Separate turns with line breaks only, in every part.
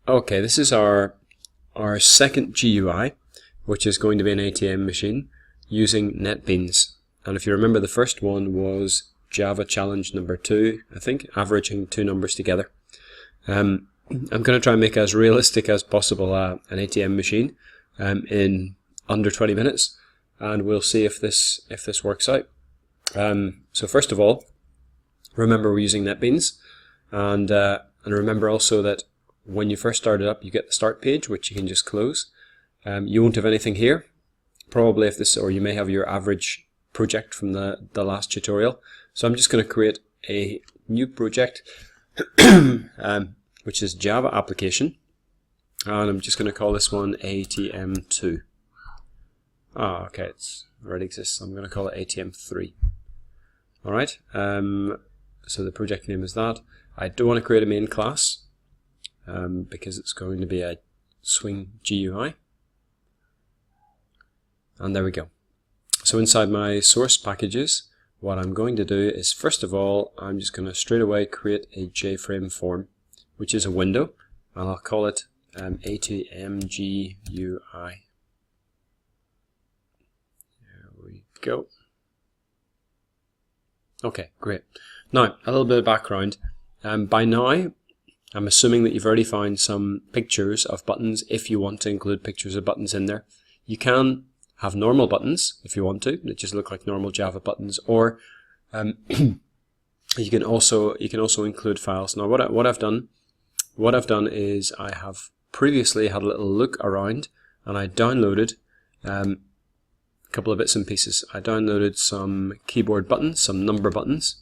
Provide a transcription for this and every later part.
Okay, this is our second GUI, which is going to be an ATM machine using NetBeans. And if you remember, the first one was Java challenge number 2, I think, averaging two numbers together. I'm going to try and make as realistic as possible an ATM machine in under 20 minutes, and we'll see if this works out. So first of all, remember we're using NetBeans, and remember also that when you first start it up, you get the start page, which you can just close. You won't have anything here, probably or you may have your average project from the last tutorial. So I'm just going to create a new project, which is Java application, and I'm just going to call this one ATM2. Okay, it already exists. I'm going to call it ATM3. All right. So the project name is that. I do want to create a main class because it's going to be a swing GUI. And there we go. So inside my source packages, what I'm going to do is, first of all, I'm just going to straight away create a JFrame form, which is a window, and I'll call it ATM GUI. There we go. Okay, great. Now, a little bit of background. By now, I'm assuming that you've already found some pictures of buttons if you want to include pictures of buttons in there. You can have normal buttons if you want to, that just look like normal Java buttons, or you can also include files. Now, what I've done is I have previously had a little look around, and I downloaded a couple of bits and pieces. I downloaded some keyboard buttons, some number buttons.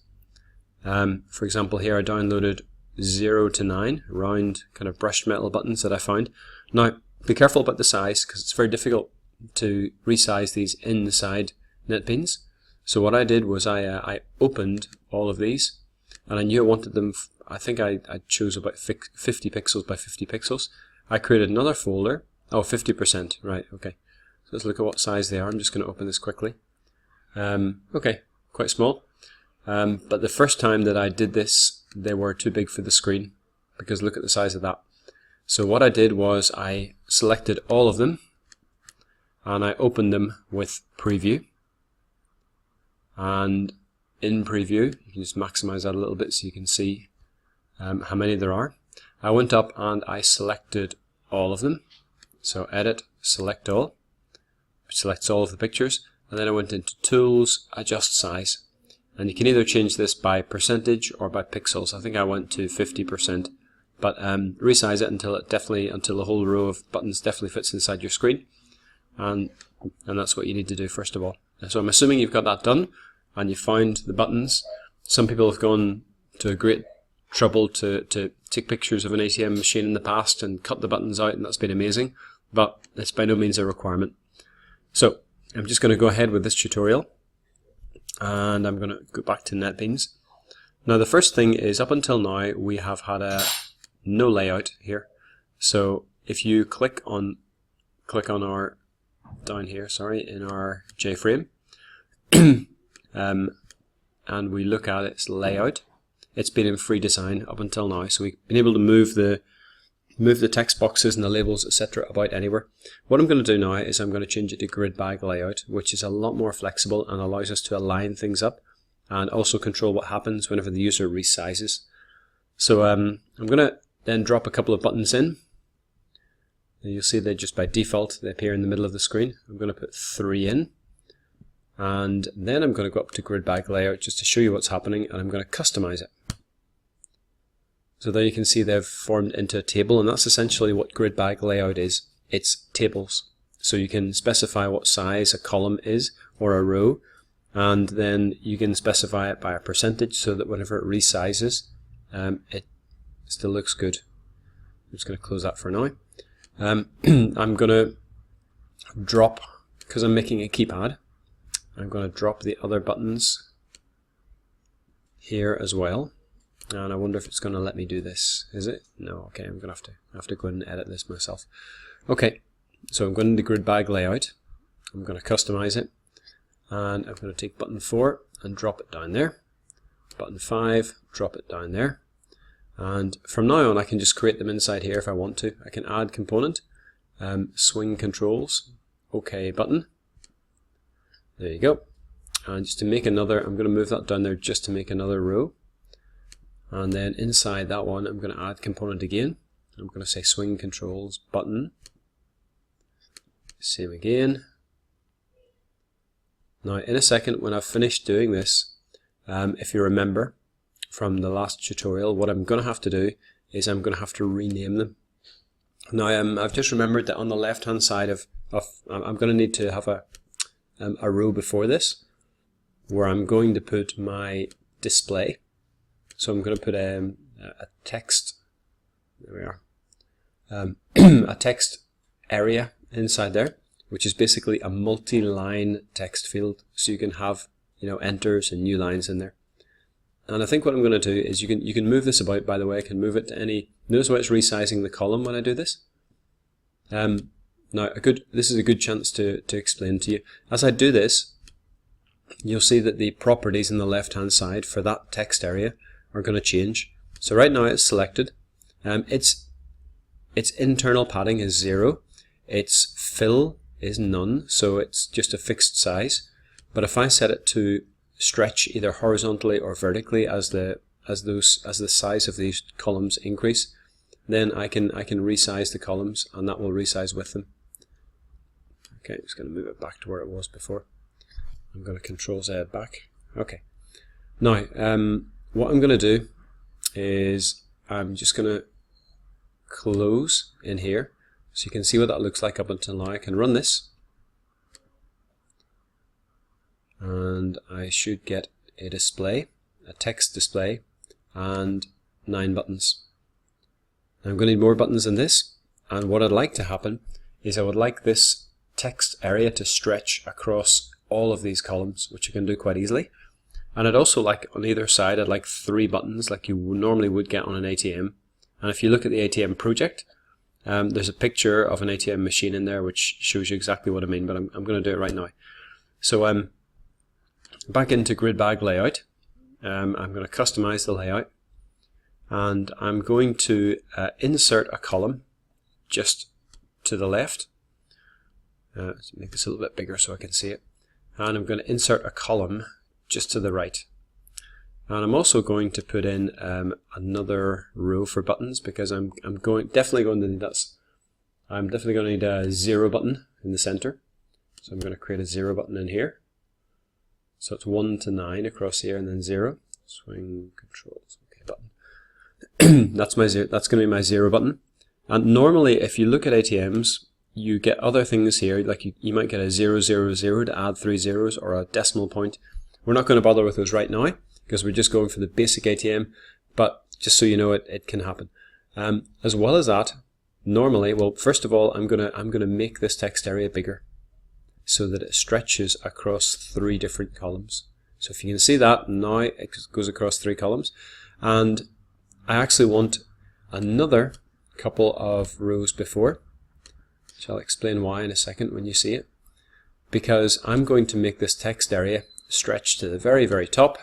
For example, here I downloaded 0 to 9 round kind of brushed metal buttons that I found. Now, be careful about the size, because it's very difficult to resize these inside NetBeans. So what I did was I opened all of these, and I knew I wanted them. I think I chose about 50 pixels by 50 pixels. I created another folder. Oh, 50%, right? Okay. So let's look at what size they are. I'm just going to open this quickly. Okay, quite small. But the first time that I did this, they were too big for the screen, because look at the size of that. So what I did was I selected all of them, and I opened them with preview. And in preview, you can just maximize that a little bit so you can see how many there are. I went up and I selected all of them. So edit, select all, which selects all of the pictures. And then I went into tools, adjust size. And you can either change this by percentage or by pixels. I think I went to 50%, but resize it until the whole row of buttons definitely fits inside your screen. And that's what you need to do first of all. So I'm assuming you've got that done and you found the buttons. Some people have gone to a great trouble to take pictures of an ATM machine in the past and cut the buttons out, and that's been amazing, but it's by no means a requirement. So I'm just going to go ahead with this tutorial, and I'm going to go back to NetBeans. Now the first thing is, up until now we have had no layout here. So if you click on our down here, in our JFrame, and we look at its layout, it's been in free design up until now. So we've been able to move the text boxes and the labels, etc. about anywhere. What I'm going to do now is I'm going to change it to GridBag layout, which is a lot more flexible and allows us to align things up and also control what happens whenever the user resizes. So I'm going to then drop a couple of buttons in. And you'll see they just by default they appear in the middle of the screen. I'm going to put 3 in, and then I'm going to go up to GridBag layout just to show you what's happening, and I'm going to customize it. So there you can see they've formed into a table, and that's essentially what GridBag layout is. It's tables. So you can specify what size a column is or a row, and then you can specify it by a percentage so that whenever it resizes, it still looks good. I'm just going to close that for now. I'm going to drop, because I'm making a keypad, I'm going to drop the other buttons here as well. And I wonder if it's going to let me do this. Is it? No. Okay, I'm going to have to go in and edit this myself. Okay, so I'm going to GridBag layout. I'm going to customize it, and I'm going to take button 4 and drop it down there. Button 5, drop it down there. And from now on I can just create them inside here if I want to. I can add component, swing controls, OK button. There you go. And just to make another, I'm going to move that down there just to make another row. And then inside that one I'm going to add component again. I'm going to say swing controls button. Same again. Now in a second when I've finished doing this, if you remember from the last tutorial, what I'm going to have to do is I'm going to have to rename them. Now I've just remembered that on the left hand side I'm going to need to have a row before this where I'm going to put my display. So I'm going to put a text, there we are, a text area inside there, which is basically a multi-line text field, so you can have, you know, enters and new lines in there. And I think what I'm going to do is you can move this about. By the way, I can move it to any. Notice why it's resizing the column when I do this. Now this is a good chance to explain to you. As I do this, you'll see that the properties in the left hand side for that text area are going to change. So right now it's selected. Its internal padding is 0. Its fill is none, so it's just a fixed size. But if I set it to stretch either horizontally or vertically as the size of these columns increase, then I can resize the columns, and that will resize with them. Okay, I'm just going to move it back to where it was before. I'm going to Control Z back. Okay. Now, what I'm going to do is I'm just going to close in here, so you can see what that looks like up until now. I can run this, and I should get a display, a text display, and 9 buttons. Now I'm going to need more buttons than this, and what I'd like to happen is I would like this text area to stretch across all of these columns, which you can do quite easily. And I'd also like on either side, I'd like 3 buttons like you normally would get on an ATM. And if you look at the ATM project, there's a picture of an ATM machine in there which shows you exactly what I mean, but I'm going to do it right now. So back into GridBag layout, I'm going to customize the layout, and I'm going to insert a column just to the left. Let's make this a little bit bigger so I can see it. And I'm going to insert a column just to the right. And I'm also going to put in another row for buttons, because I'm definitely going to need that. I'm definitely going to need a 0 button in the center. So I'm going to create a 0 button in here. So it's 1 to 9 across here, and then 0. Swing controls. Okay, button. That's my 0. That's going to be my 0 button. And normally, if you look at ATMs, you get other things here, like you might get a 000 to add 3 zeros, or a decimal point. We're not going to bother with those right now, because we're just going for the basic ATM, but just so you know, it can happen. As well as that, normally, well, first of all, I'm gonna make this text area bigger so that it stretches across 3 different columns. So if you can see that, now it goes across 3 columns, and I actually want another couple of rows before, which I'll explain why in a second when you see it, because I'm going to make this text area stretch to the very, very top,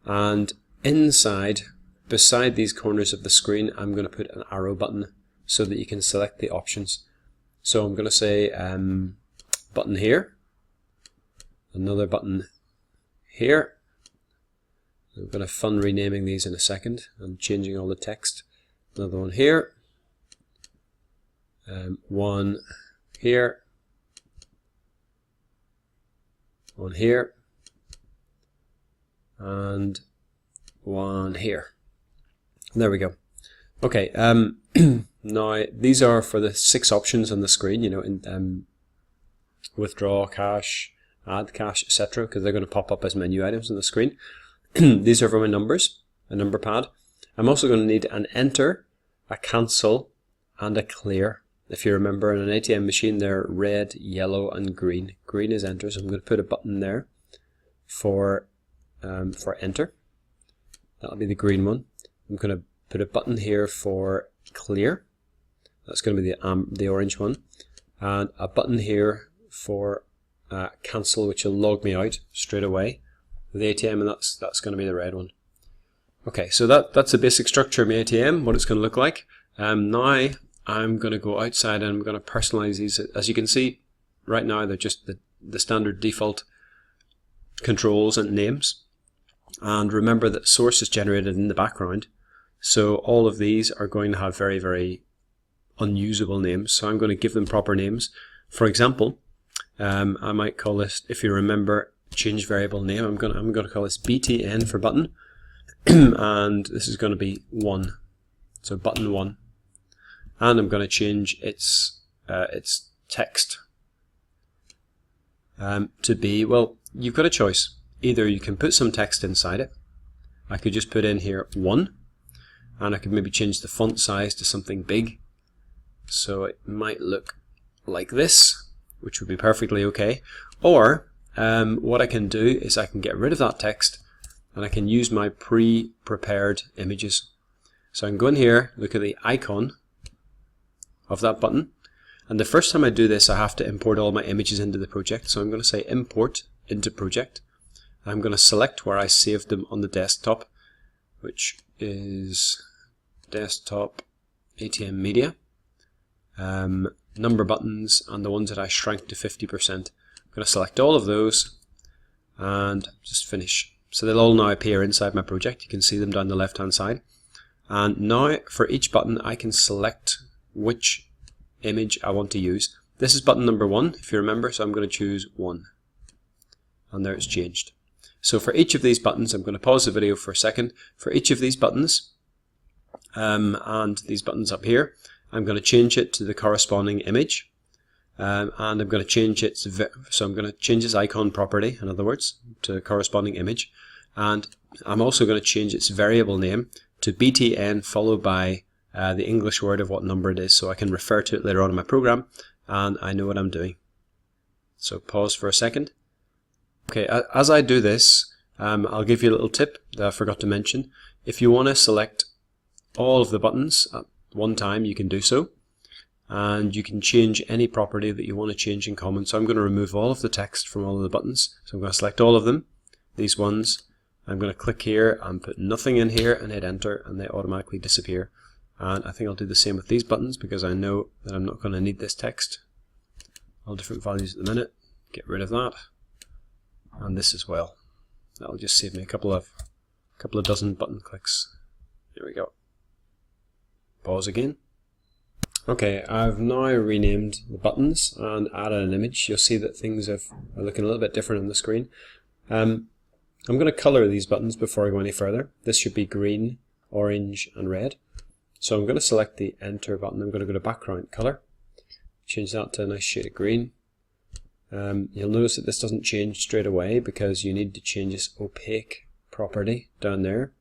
and inside, beside these corners of the screen, I'm going to put an arrow button so that you can select the options. So I'm going to say button here, another button here. I'm going to have fun renaming these in a second and changing all the text. Another one here, one here, one here, and one here. And there we go. Okay, now these are for the 6 options on the screen, you know, in withdraw cash, add cash, etc., because they're going to pop up as menu items on the screen. These are for my numbers, a number pad. I'm also going to need an enter, a cancel, and a clear. If you remember, in an ATM machine, they're red, yellow, and green. Green is enter, so I'm going to put a button there for enter. That'll be the green one. I'm going to put a button here for clear. That's going to be the orange one, and a button here for cancel, which will log me out straight away with the ATM, and that's going to be the red one. Okay, so that's the basic structure of my ATM, what it's going to look like. Now I'm going to go outside and I'm going to personalize these. As you can see, right now they're just the standard default controls and names. And remember that source is generated in the background, so all of these are going to have very, very unusable names. So I'm going to give them proper names. For example, I might call this, if you remember, change variable name. I'm going to call this BTN for button, and this is going to be 1. So button 1, and I'm going to change its text to be, well, you've got a choice. Either you can put some text inside it. I could just put in here 1, and I could maybe change the font size to something big, so it might look like this, which would be perfectly okay. Or what I can do is I can get rid of that text and I can use my pre-prepared images. So I can go in here, look at the icon of that button, and the first time I do this I have to import all my images into the project. So I'm going to say import into project. I'm going to select where I saved them on the desktop, which is desktop ATM media, number buttons, and the ones that I shrank to 50%. I'm going to select all of those and just finish. So they'll all now appear inside my project. You can see them down the left hand side. And now for each button I can select which image I want to use. This is button number 1, if you remember, so I'm going to choose 1. And there it's changed. So for each of these buttons, I'm going to pause the video for a second. For each of these buttons, and these buttons up here, I'm going to change it to the corresponding image, and I'm going to change its icon property, in other words, to the corresponding image, and I'm also going to change its variable name to BTN followed by the English word of what number it is, so I can refer to it later on in my program and I know what I'm doing. So pause for a second. Okay, as I do this, I'll give you a little tip that I forgot to mention. If you want to select all of the buttons at one time, you can do so, and you can change any property that you want to change in common. So I'm going to remove all of the text from all of the buttons. So I'm going to select all of them, these ones. I'm going to click here and put nothing in here and hit enter, and they automatically disappear. And I think I'll do the same with these buttons because I know that I'm not going to need this text. All different values at the minute. Get rid of that. And this as well. That'll just save me a couple of dozen button clicks. There we go. Pause again. Okay, I've now renamed the buttons and added an image. You'll see that things are looking a little bit different on the screen. I'm going to color these buttons before I go any further. This should be green, orange and red. So I'm going to select the enter button. I'm going to go to background color. Change that to a nice shade of green. You'll notice that this doesn't change straight away because you need to change this opaque property down there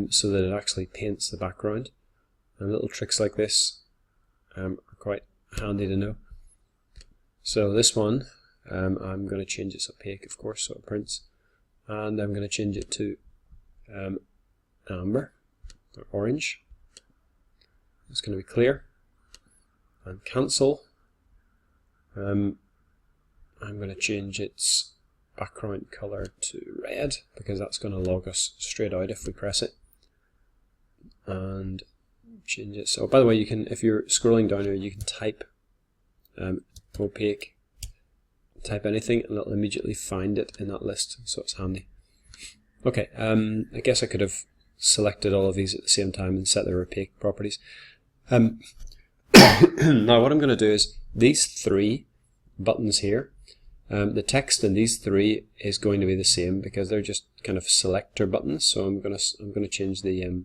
so that it actually paints the background. And little tricks like this are quite handy to know. So this one, I'm going to change its opaque, of course, so it prints. And I'm going to change it to amber or orange. It's going to be clear. And cancel. I'm going to change its background color to red because that's going to log us straight out if we press it. And change it. So by the way, you can, if you're scrolling down here, you can type opaque, type anything, and it'll immediately find it in that list. So it's handy. Okay, I guess I could have selected all of these at the same time and set their opaque properties. Now what I'm going to do is these 3 buttons here. The text in these 3 is going to be the same because they're just kind of selector buttons. So I'm going to change the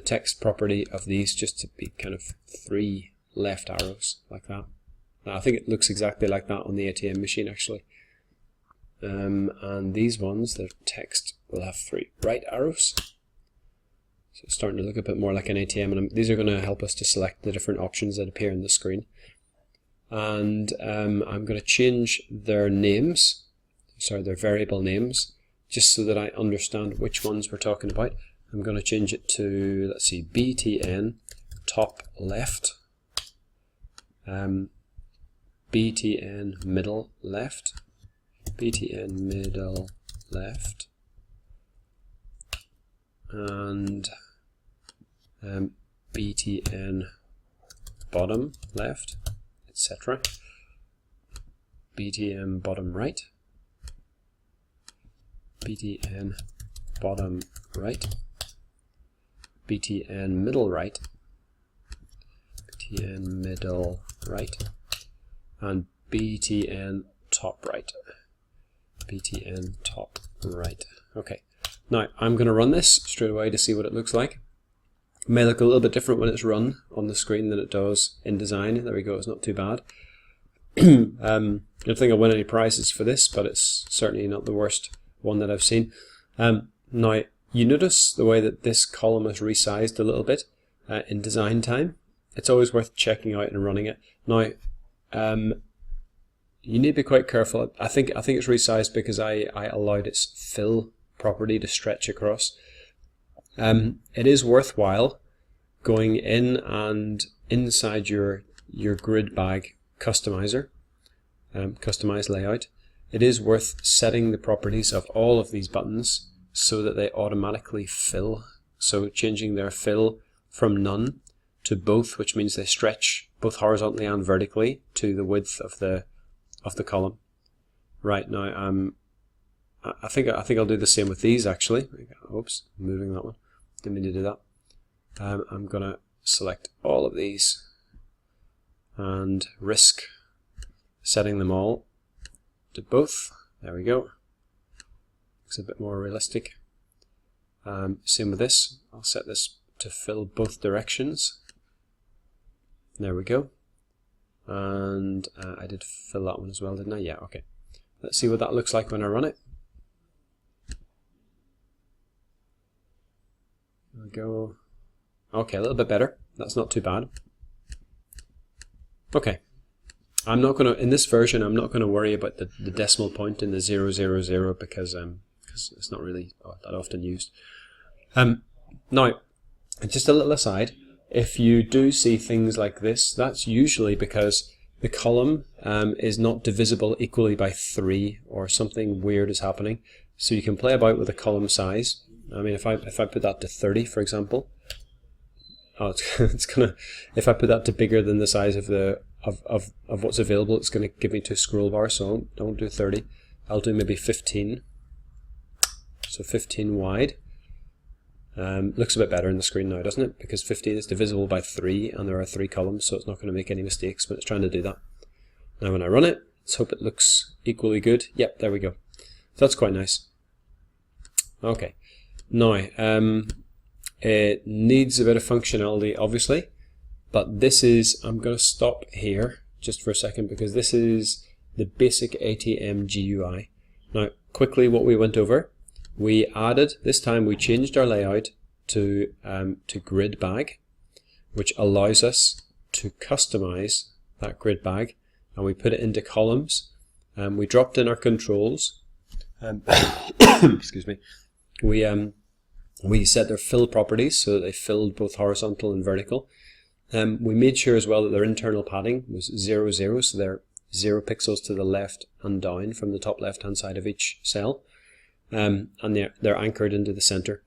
text property of these just to be kind of 3 left arrows like that. Now, I think it looks exactly like that on the ATM machine actually. And these ones, the text will have 3 right arrows. So it's starting to look a bit more like an ATM, and these are going to help us to select the different options that appear on the screen. And I'm going to change their names, their variable names, just so that I understand which ones we're talking about. I'm going to change it to, let's see, BTN top left, BTN middle left, BTN middle left, and BTN bottom left, etc. BTN bottom right, BTN bottom right, BTN middle right, BTN middle right, and BTN top right, BTN top right. Okay, now I'm going to run this straight away to see what it looks like. It may look a little bit different when it's run on the screen than it does in design. There we go, it's not too bad. I don't think I'll win any prizes for this, but it's certainly not the worst one that I've seen. Now, you notice the way that this column is resized a little bit in design time. It's always worth checking out and running it. Now, you need to be quite careful. I think it's resized because I allowed its fill property to stretch across. It is worthwhile going in and inside your GridBag customizer, customize layout. It is worth setting the properties of all of these buttons so that they automatically fill. So changing their fill from none to both, which means they stretch both horizontally and vertically to the width of the column. Right now, I think I'll do the same with these actually. Oops, moving that one. Didn't mean to do that. I'm gonna select all of these and risk setting them all to both. There we go. Looks a bit more realistic. Same with this. I'll set this to fill both directions. There we go. And I did fill that one as well, didn't I? Yeah, okay. Let's see what that looks like when I run it. There we go. Okay, a little bit better. That's not too bad. Okay. I'm not going to, in this version, I'm not going to worry about the decimal point in the 000 because it's not really that often used. Now, just a little aside, if you do see things like this, that's usually because the column is not divisible equally by 3 or something weird is happening. So you can play about with the column size. I mean, if I put that to 30, for example, it's gonna. If I put that to bigger than the size of the of what's available, it's going to give me 2 scroll bars. So don't do 30. I'll do maybe 15. So 15 wide. Looks a bit better in the screen now, doesn't it? Because 15 is divisible by 3, and there are 3 columns, so it's not going to make any mistakes. But it's trying to do that. Now, when I run it, let's hope it looks equally good. Yep, there we go. So that's quite nice. Okay. Now, it needs a bit of functionality, obviously, but this is, I'm going to stop here just for a second because this is the basic ATM GUI. Now, quickly what we went over, we added, this time we changed our layout to GridBag, which allows us to customize that GridBag, and we put it into columns, and we dropped in our controls, excuse me, we set their fill properties so that they filled both horizontal and vertical. We made sure as well that their internal padding was 0, 0, so they're 0 pixels to the left and down from the top left hand side of each cell, and they're anchored into the center.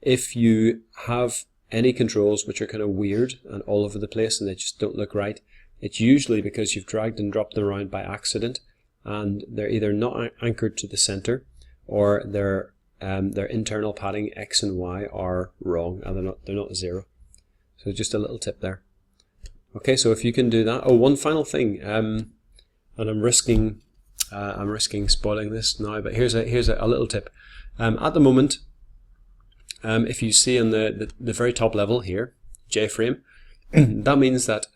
If you have any controls which are kind of weird and all over the place and they just don't look right, it's usually because you've dragged and dropped them around by accident and they're either not anchored to the center or their internal padding X and Y are wrong and they're not 0. So just a little tip there. Okay, so if you can do that. Oh, one final thing, and I'm risking spoiling this now, but here's a little tip. At the moment, if you see on the very top level here, J-frame, that means that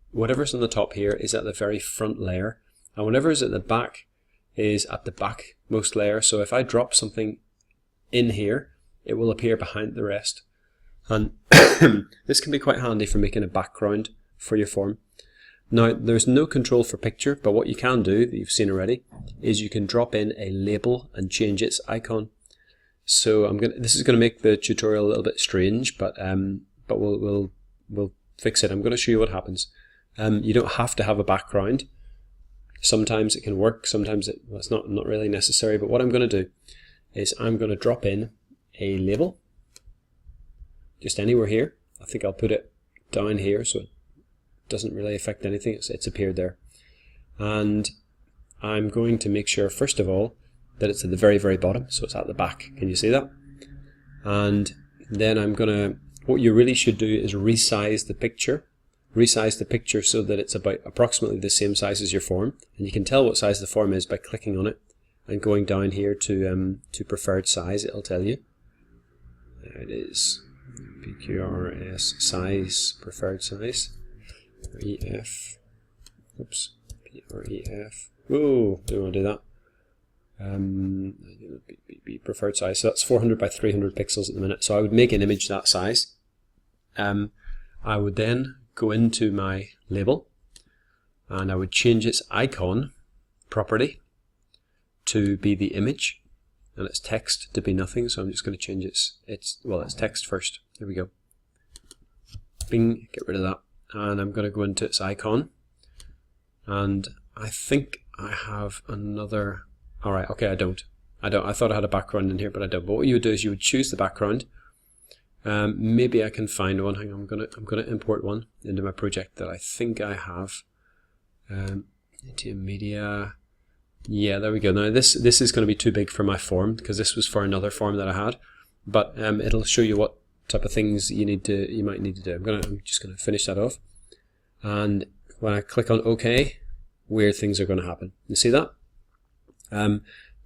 whatever's on the top here is at the very front layer, and whatever's at the back is at the backmost layer. So if I drop something in here, it will appear behind the rest. And this can be quite handy for making a background for your form. Now, there's no control for picture, but what you can do, that you've seen already, is you can drop in a label and change its icon. So this is going to make the tutorial a little bit strange, but we'll fix it. I'm going to show you what happens. You don't have to have a background. Sometimes it can work, sometimes it's not really necessary, but what I'm going to do is I'm going to drop in a label. just anywhere here. I think I'll put it down here so it doesn't really affect anything. It's appeared there. And I'm going to make sure, first of all, that it's at the very, very bottom, so it's at the back. Can you see that? And then I'm going to, what you really should do is resize the picture. Resize the picture so that it's about approximately the same size as your form. And you can tell what size the form is by clicking on it and going down here to preferred size. It'll tell you. There it is. PQRS size, preferred size. EF. Oops. PREF. Whoa, don't want to do that. Preferred size. So that's 400 by 300 pixels at the minute. So I would make an image that size. I would then go into my label and I would change its icon property to be the image and its text to be nothing. So I'm just going to change its text first. There we go. Bing, get rid of that. And I'm going to go into its icon. And I think I have another. All right, okay, I don't. I thought I had a background in here, but I don't. But what you would do is you would choose the background. Maybe I can find one. Hang on, I'm gonna import one into my project that I think I have. ATM media. Yeah, there we go. Now this is going to be too big for my form because this was for another form that I had. But it'll show you what type of things you might need to do. I'm just gonna finish that off. And when I click on OK, weird things are going to happen. You see that?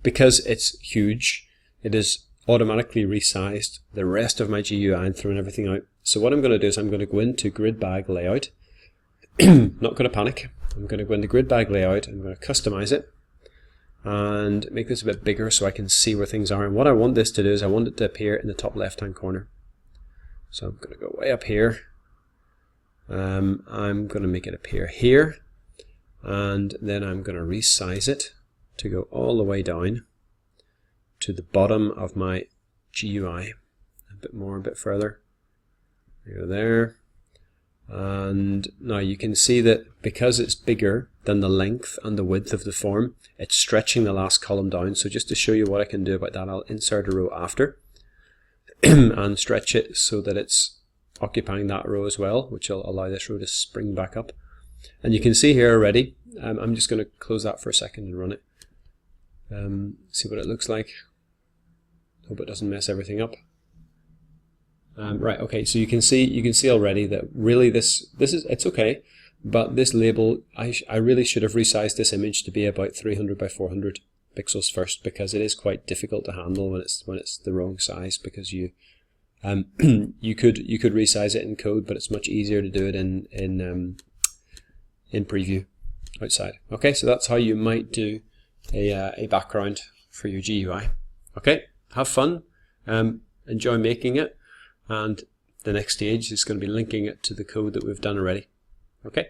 Because it's huge, it is automatically resized the rest of my GUI and thrown everything out. So what I'm going to do is I'm going to go into GridBag layout. Not going to panic. I'm going to go into GridBag layout. I'm going to customize it and make this a bit bigger so I can see where things are. And what I want this to do is I want it to appear in the top left hand corner. So I'm going to go way up here. I'm going to make it appear here, and then I'm going to resize it to go all the way down to the bottom of my GUI. A bit more, a bit further. Go there. And now you can see that because it's bigger than the length and the width of the form, it's stretching the last column down. So just to show you what I can do about that, I'll insert a row after and stretch it so that it's occupying that row as well, which will allow this row to spring back up. And you can see here already, I'm just going to close that for a second and run it. See what it looks like. Hope it doesn't mess everything up. Right, okay, so you can see already that really it's okay, but this label, I really should have resized this image to be about 300 by 400 pixels first, because it is quite difficult to handle when it's the wrong size, because you could resize it in code, but it's much easier to do it in preview outside. Okay, so that's how you might do a background for your GUI. Okay, have fun, enjoy making it, and the next stage is going to be linking it to the code that we've done already. Okay.